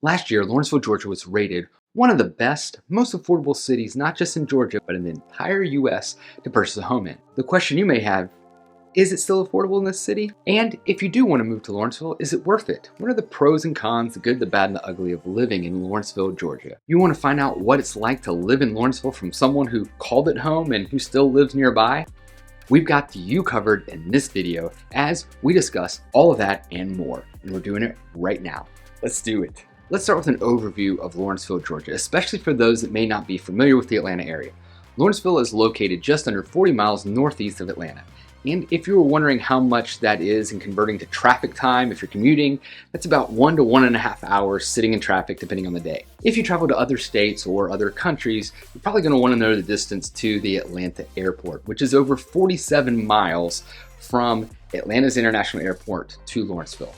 Last year, Lawrenceville, Georgia was rated one of the best, most affordable cities, not just in Georgia, but in the entire US to purchase a home in. The question you may have, is it still affordable in this city? And if you do want to move to Lawrenceville, is it worth it? What are the pros and cons, the good, the bad, and the ugly of living in Lawrenceville, Georgia? You want to find out what it's like to live in Lawrenceville from someone who called it home and who still lives nearby? We've got you covered in this video as we discuss all of that and more, and we're doing it right now. Let's do it. Let's start with an overview of Lawrenceville, Georgia, especially for those that may not be familiar with the Atlanta area. Lawrenceville is located just under 40 miles northeast of Atlanta. And if you were wondering how much that is in converting to traffic time, if you're commuting, that's about 1 to 1.5 hours sitting in traffic depending on the day. If you travel to other states or other countries, you're probably going to want to know the distance to the Atlanta airport, which is over 47 miles from Atlanta's International Airport to Lawrenceville.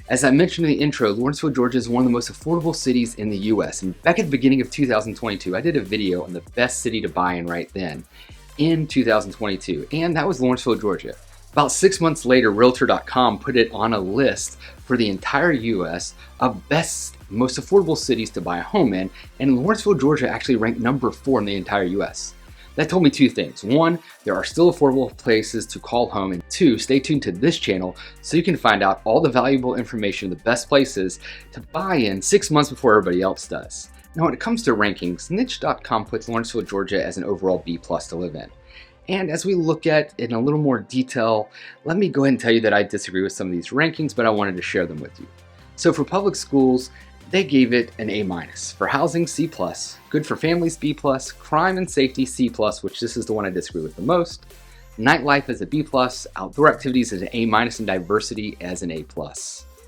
As I mentioned in the intro, Lawrenceville, Georgia is one of the most affordable cities in the US. And back at the beginning of 2022, I did a video on the best city to buy in right then in 2022, and that was Lawrenceville, Georgia. About 6 months later, Realtor.com put it on a list for the entire US of best, most affordable cities to buy a home in, and Lawrenceville, Georgia actually ranked number 4 in the entire US. That told me two things. One, there are still affordable places to call home, and two, stay tuned to this channel so you can find out all the valuable information, the best places to buy in 6 months before everybody else does. Now, when it comes to rankings, Niche.com puts Lawrenceville, Georgia as an overall B+ to live in. And as we look at it in a little more detail, let me go ahead and tell you that I disagree with some of these rankings, but I wanted to share them with you. So for public schools, they gave it an A-. For housing, C+. Good for families, B+. Crime and safety, C+, which this is the one I disagree with the most. Nightlife is a B+. Outdoor activities is an A-, and diversity as an A+.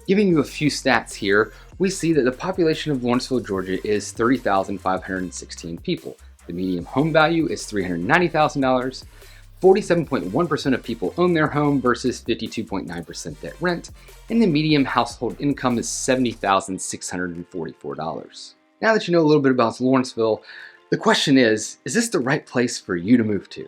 Giving you a few stats here, we see that the population of Lawrenceville, Georgia is 30,516 people. The median home value is $390,000. 47.1% of people own their home versus 52.9% that rent, and the median household income is $70,644. Now that you know a little bit about Lawrenceville, the question is this the right place for you to move to?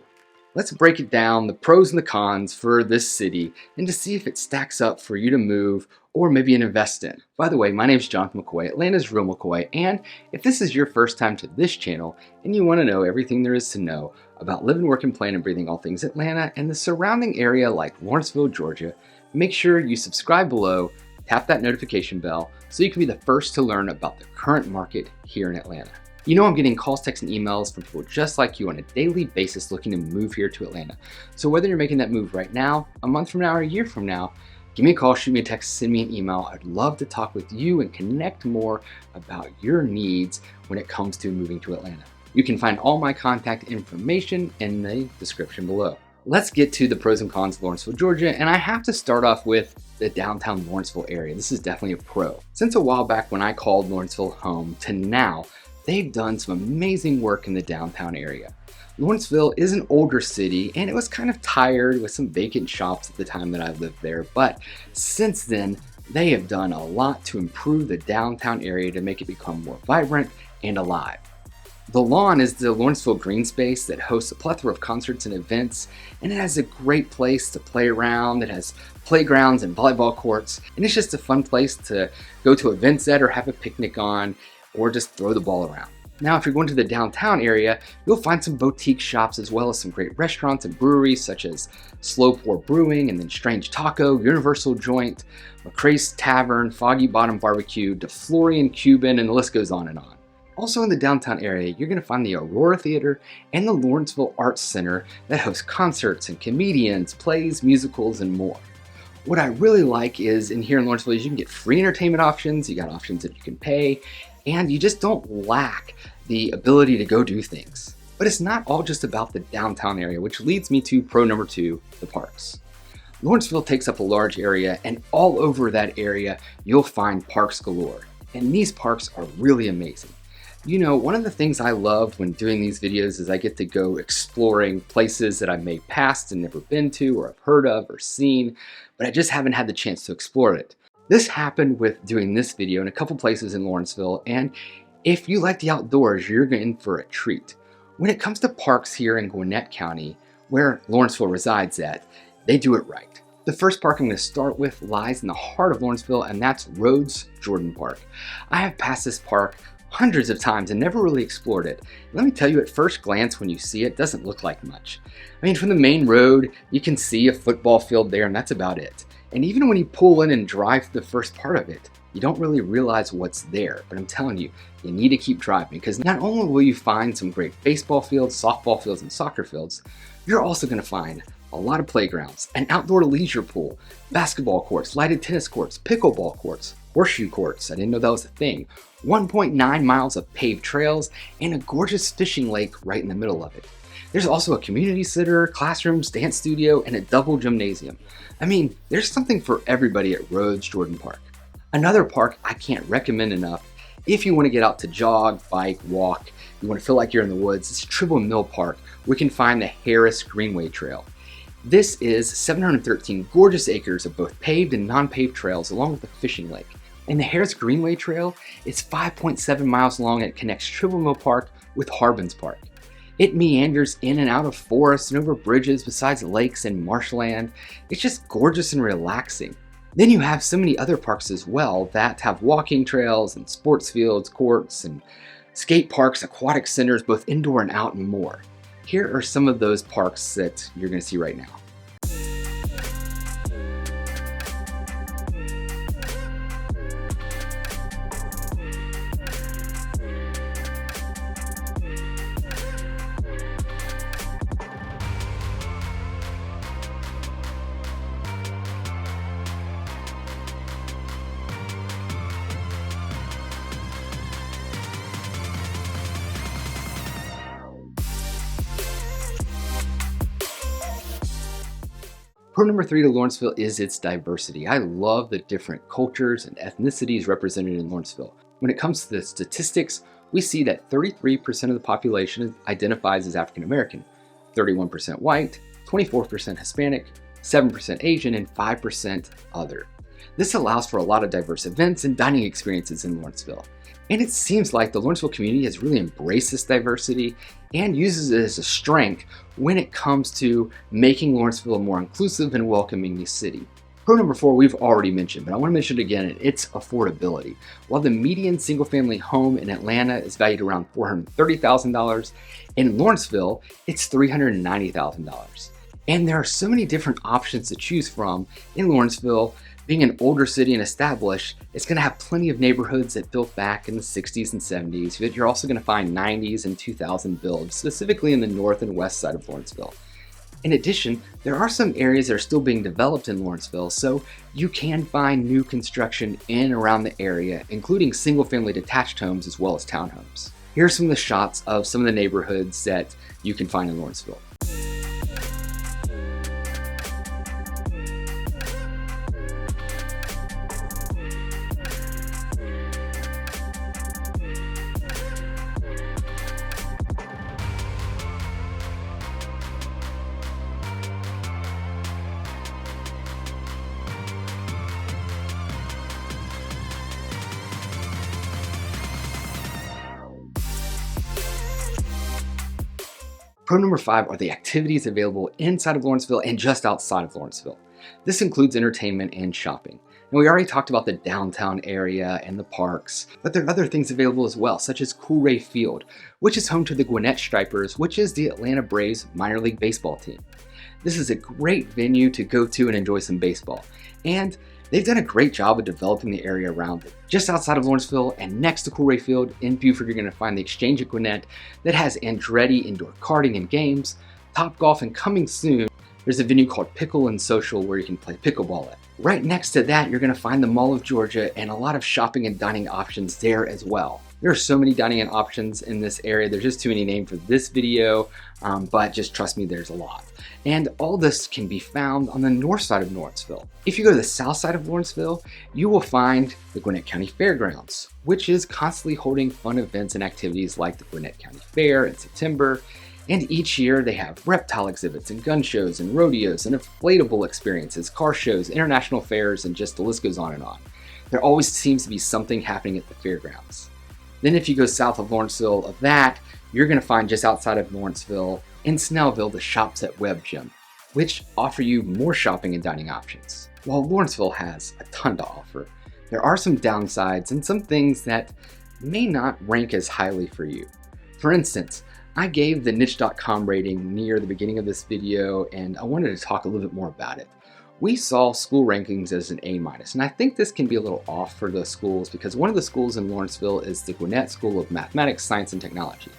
Let's break it down, the pros and the cons for this city, and to see if it stacks up for you to move or maybe an invest in. By the way, my name is Jonathan McCoy, Atlanta's Real McCoy, and if this is your first time to this channel and you want to know everything there is to know about living, working, playing, and breathing all things Atlanta and the surrounding area like Lawrenceville, Georgia, make sure you subscribe below, tap that notification bell so you can be the first to learn about the current market here in Atlanta. You know I'm getting calls, texts, and emails from people just like you on a daily basis looking to move here to Atlanta. So whether you're making that move right now, a month from now, or a year from now, give me a call, shoot me a text, send me an email. I'd love to talk with you and connect more about your needs when it comes to moving to Atlanta. You can find all my contact information in the description below. Let's get to the pros and cons of Lawrenceville, Georgia, and I have to start off with the downtown Lawrenceville area. This is definitely a pro. Since a while back when I called Lawrenceville home to now, they've done some amazing work in the downtown area. Lawrenceville is an older city and it was kind of tired with some vacant shops at the time that I lived there, but since then they have done a lot to improve the downtown area to make it become more vibrant and alive. The Lawn is the Lawrenceville green space that hosts a plethora of concerts and events, and it has a great place to play around. It has playgrounds and volleyball courts, and it's just a fun place to go to events at or have a picnic on or just throw the ball around. Now, if you're going to the downtown area, you'll find some boutique shops as well as some great restaurants and breweries such as Slow Pour Brewing and then Strange Taco, Universal Joint, McCrae's Tavern, Foggy Bottom Barbecue, DeFlorian Cuban, and the list goes on and on. Also in the downtown area, you're going to find the Aurora Theater and the Lawrenceville Arts Center that host concerts and comedians, plays, musicals, and more. What I really like is in here in Lawrenceville is you can get free entertainment options, you got options that you can pay, and you just don't lack the ability to go do things. But it's not all just about the downtown area, which leads me to pro number 2, the parks. Lawrenceville takes up a large area, and all over that area, you'll find parks galore. And these parks are really amazing. You know, one of the things I love when doing these videos is I get to go exploring places that I may passed and never been to or have heard of or seen, but I just haven't had the chance to explore it. This happened with doing this video in a couple places in Lawrenceville, and if you like the outdoors, you're in for a treat. When it comes to parks here in Gwinnett County, where Lawrenceville resides at, they do it right. The first park I'm going to start with lies in the heart of Lawrenceville, and that's Rhodes Jordan Park. I have passed this park hundreds of times and never really explored it. Let me tell you, at first glance when you see it, doesn't look like much. I mean, from the main road, you can see a football field there, and that's about it. And even when you pull in and drive through the first part of it, you don't really realize what's there. But I'm telling you, you need to keep driving, because not only will you find some great baseball fields, softball fields, and soccer fields, you're also going to find a lot of playgrounds, an outdoor leisure pool, basketball courts, lighted tennis courts, pickleball courts, horseshoe courts, I didn't know that was a thing, 1.9 miles of paved trails, and a gorgeous fishing lake right in the middle of it. There's also a community center, classrooms, dance studio, and a double gymnasium. I mean, there's something for everybody at Rhodes Jordan Park. Another park I can't recommend enough if you want to get out to jog, bike, walk, you want to feel like you're in the woods, it's Tribble Mill Park. We can find the Harris Greenway Trail. This is 713 gorgeous acres of both paved and non-paved trails along with a fishing lake. And the Harris Greenway Trail is 5.7 miles long and it connects Tribble Mill Park with Harbins Park. It meanders in and out of forests and over bridges besides lakes and marshland. It's just gorgeous and relaxing. Then you have so many other parks as well that have walking trails and sports fields, courts, and skate parks, aquatic centers, both indoor and out, and more. Here are some of those parks that you're going to see right now. Pro number 3 to Lawrenceville is its diversity. I love the different cultures and ethnicities represented in Lawrenceville. When it comes to the statistics, we see that 33% of the population identifies as African American, 31% white, 24% Hispanic, 7% Asian, and 5% other. This allows for a lot of diverse events and dining experiences in Lawrenceville. And it seems like the Lawrenceville community has really embraced this diversity and uses it as a strength when it comes to making Lawrenceville a more inclusive and welcoming city. Pro number 4 we've already mentioned, but I want to mention it again, it's affordability. While the median single-family home in Atlanta is valued around $430,000, in Lawrenceville, it's $390,000. And there are so many different options to choose from in Lawrenceville. Being an older city and established, it's going to have plenty of neighborhoods that built back in the 60s and 70s, but you're also going to find 90s and 2000 builds, specifically in the north and west side of Lawrenceville. In addition, there are some areas that are still being developed in Lawrenceville, so you can find new construction in and around the area, including single-family detached homes as well as townhomes. Here are some of the shots of some of the neighborhoods that you can find in Lawrenceville. Pro number 5 are the activities available inside of Lawrenceville and just outside of Lawrenceville. This includes entertainment and shopping. Now, we already talked about the downtown area and the parks, but there are other things available as well, such as Coolray Field, which is home to the Gwinnett Stripers, which is the Atlanta Braves minor league baseball team. This is a great venue to go to and enjoy some baseball, and they've done a great job of developing the area around it. Just outside of Lawrenceville and next to Coolray Field in Buford, you're going to find the Exchange at Gwinnett that has Andretti indoor karting and games, Topgolf, and coming soon, there's a venue called Pickle and Social where you can play pickleball at. Right next to that, you're going to find the Mall of Georgia and a lot of shopping and dining options there as well. There are so many dining and options in this area. There's just too many names for this video, but just trust me, there's a lot. And all this can be found on the north side of Lawrenceville. If you go to the south side of Lawrenceville, you will find the Gwinnett County Fairgrounds, which is constantly holding fun events and activities like the Gwinnett County Fair in September. And each year they have reptile exhibits and gun shows and rodeos and inflatable experiences, car shows, international fairs, and just the list goes on and on. There always seems to be something happening at the fairgrounds. Then if you go south of Lawrenceville of that, you're going to find just outside of Lawrenceville in Snellville the Shops at Webb Gym. which offer you more shopping and dining options. While Lawrenceville has a ton to offer, there are some downsides and some things that may not rank as highly for you. For instance, I gave the niche.com rating near the beginning of this video, and I wanted to talk a little bit more about it. We saw school rankings as an A-, and I think this can be a little off for the schools because one of the schools in Lawrenceville is the Gwinnett School of Mathematics, Science, and Technology.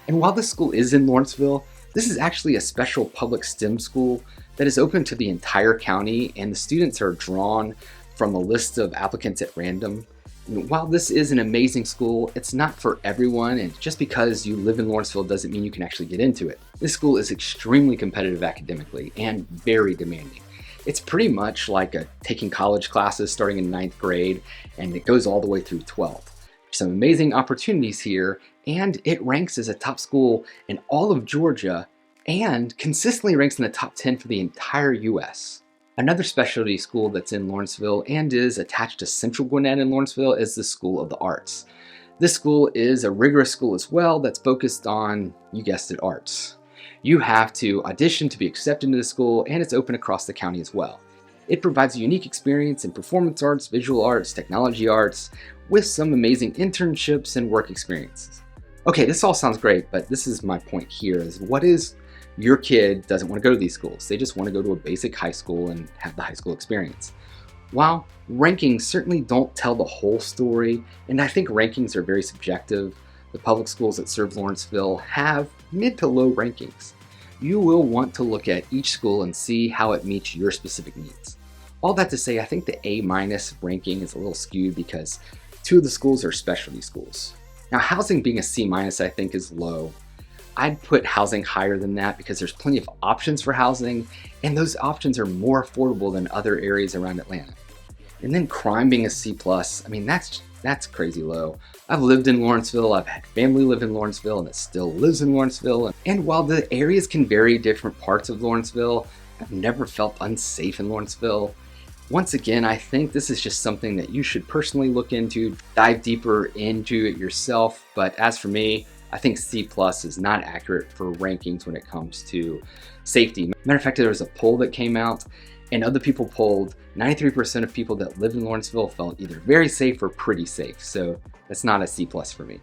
And while this school is in Lawrenceville, this is actually a special public STEM school that is open to the entire county, and the students are drawn from a list of applicants at random. And while this is an amazing school, it's not for everyone, and just because you live in Lawrenceville doesn't mean you can actually get into it. This school is extremely competitive academically and very demanding. It's pretty much like taking college classes starting in 9th grade, and it goes all the way through 12th. Some amazing opportunities here, and it ranks as a top school in all of Georgia and consistently ranks in the top 10 for the entire US. Another specialty school that's in Lawrenceville and is attached to Central Gwinnett in Lawrenceville is the School of the Arts. This school is a rigorous school as well that's focused on, you guessed it, arts. You have to audition to be accepted into the school, and it's open across the county as well. It provides a unique experience in performance arts, visual arts, technology arts, with some amazing internships and work experiences. Okay, this all sounds great, but this is my point here is what is your kid doesn't want to go to these schools. They just want to go to a basic high school and have the high school experience. While rankings certainly don't tell the whole story, and I think rankings are very subjective, the public schools that serve Lawrenceville have mid to low rankings. You will want to look at each school and see how it meets your specific needs. All that to say, I think the A- ranking is a little skewed because 2 of the schools are specialty schools. Now, housing being a C- I think is low. I'd put housing higher than that because there's plenty of options for housing, and those options are more affordable than other areas around Atlanta. And then crime being a C+, I mean, that's crazy low. I've lived in Lawrenceville, I've had family live in Lawrenceville, and it still lives in Lawrenceville. And while the areas can vary different parts of Lawrenceville, I've never felt unsafe in Lawrenceville. Once again, I think this is just something that you should personally look into, dive deeper into it yourself. But as for me, I think C+ is not accurate for rankings when it comes to safety. Matter of fact, there was a poll that came out, and other people polled, 93% of people that live in Lawrenceville felt either very safe or pretty safe. So that's not a C+ for me.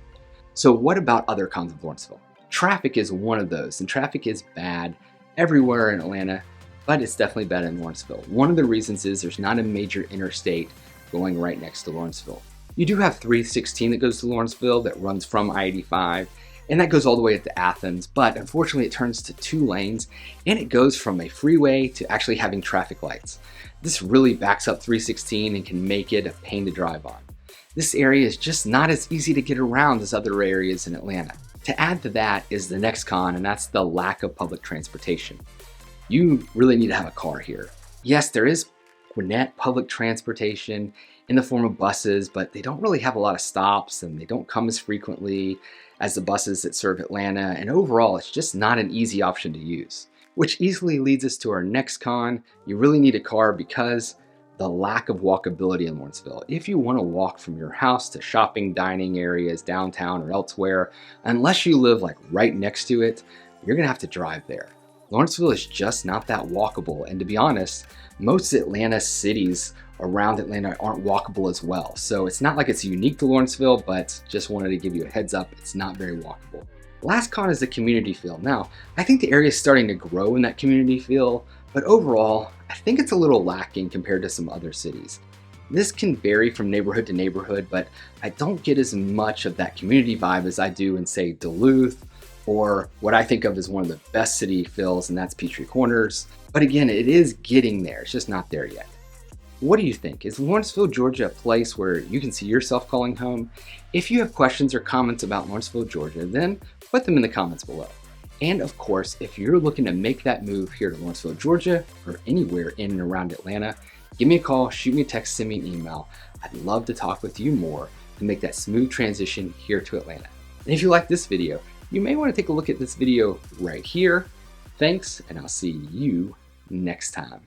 So what about other cons of Lawrenceville? Traffic is one of those, and traffic is bad everywhere in Atlanta, but it's definitely bad in Lawrenceville. One of the reasons is there's not a major interstate going right next to Lawrenceville. You do have 316 that goes to Lawrenceville that runs from I-85, and that goes all the way up to Athens, but unfortunately it turns to 2 lanes, and it goes from a freeway to actually having traffic lights. This really backs up 316 and can make it a pain to drive on. This area is just not as easy to get around as other areas in Atlanta. To add to that is the next con, and that's the lack of public transportation. You really need to have a car here. Yes, there is Gwinnett public transportation in the form of buses, but they don't really have a lot of stops, and they don't come as frequently as the buses that serve Atlanta, and overall it's just not an easy option to use. Which easily leads us to our next con. You really need a car because the lack of walkability in Lawrenceville. If you want to walk from your house to shopping, dining areas, downtown or elsewhere, unless you live like right next to it, you're gonna have to drive there. Lawrenceville is just not that walkable, and to be honest, most Atlanta cities around Atlanta aren't walkable as well. So it's not like it's unique to Lawrenceville, but just wanted to give you a heads up, it's not very walkable. Last con is the community feel. Now, I think the area is starting to grow in that community feel, but overall, I think it's a little lacking compared to some other cities. This can vary from neighborhood to neighborhood, but I don't get as much of that community vibe as I do in, say, Duluth, or what I think of as one of the best city feels, and that's Peachtree Corners. But again, it is getting there, it's just not there yet. What do you think? Is Lawrenceville, Georgia a place where you can see yourself calling home? If you have questions or comments about Lawrenceville, Georgia, then put them in the comments below. And of course, if you're looking to make that move here to Lawrenceville, Georgia, or anywhere in and around Atlanta, give me a call, shoot me a text, send me an email. I'd love to talk with you more to make that smooth transition here to Atlanta. And if you like this video, you may want to take a look at this video right here. Thanks, and I'll see you next time.